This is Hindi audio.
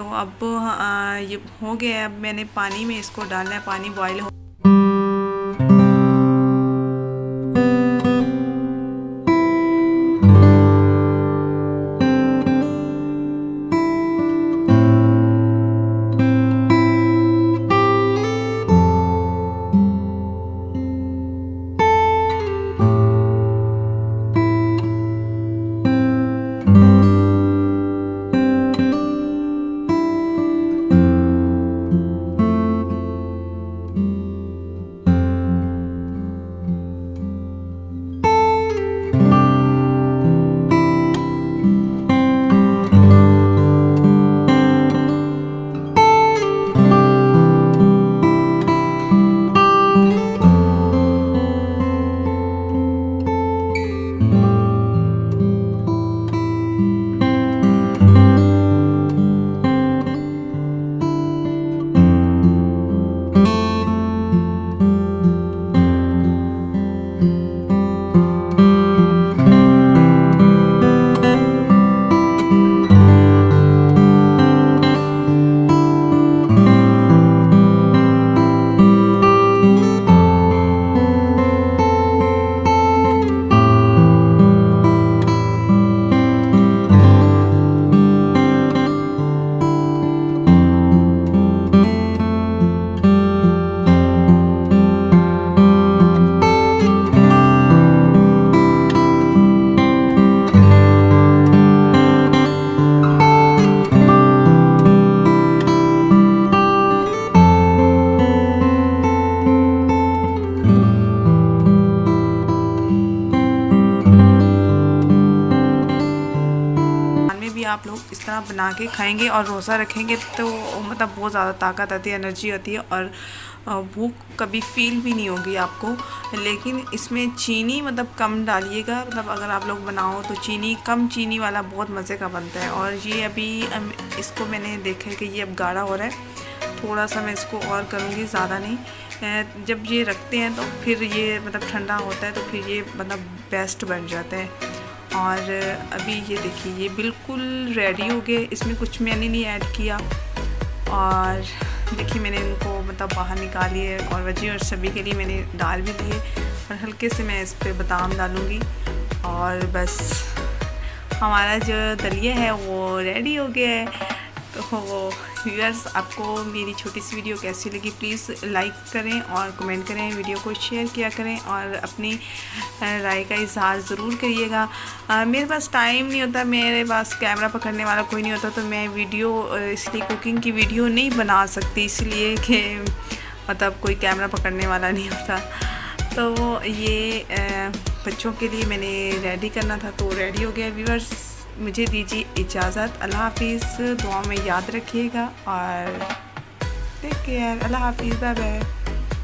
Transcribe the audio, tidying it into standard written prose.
तो अब ये हो गया है। अब मैंने पानी में इसको डालना है, पानी बॉयल हो। आप लोग इस तरह बना के खाएंगे और रोज़ा रखेंगे तो मतलब बहुत ज़्यादा ताकत आती है, एनर्जी आती है और भूख कभी फील भी नहीं होगी आपको। लेकिन इसमें चीनी मतलब कम डालिएगा, मतलब अगर आप लोग बनाओ तो चीनी कम, चीनी वाला बहुत मज़े का बनता है। और ये अभी इसको मैंने देखा है कि ये अब गाढ़ा हो रहा है, थोड़ा सा मैं इसको और करूँगी, ज़्यादा नहीं। जब ये रखते हैं तो फिर ये मतलब ठंडा होता है तो फिर ये मतलब बेस्ट बन जाता है। और अभी ये देखिए ये बिल्कुल रेडी हो गए, इसमें कुछ मैंने नहीं ऐड किया। और देखिए मैंने इनको मतलब बाहर निकाली है और वजी और सभी के लिए मैंने डाल भी दिए और हल्के से मैं इस पर बादाम डालूँगी और बस हमारा जो दलिया है वो रेडी हो गया है। तो व्यूअर्स, आपको मेरी छोटी सी वीडियो कैसी लगी प्लीज़ लाइक करें और कमेंट करें, वीडियो को शेयर किया करें और अपनी राय का इजहार ज़रूर करिएगा। मेरे पास टाइम नहीं होता, मेरे पास कैमरा पकड़ने वाला कोई नहीं होता, तो मैं वीडियो इसलिए कुकिंग की वीडियो नहीं बना सकती, इसलिए कि मतलब कोई कैमरा पकड़ने वाला नहीं होता। तो ये बच्चों के लिए मैंने रेडी करना था तो रेडी हो गया। व्यूअर्स, मुझे दीजिए इजाज़त, अल्लाह हाफिज़, दुआ में याद रखिएगा और टेक केयर, अल्लाह हाफिज़, बाय बाय।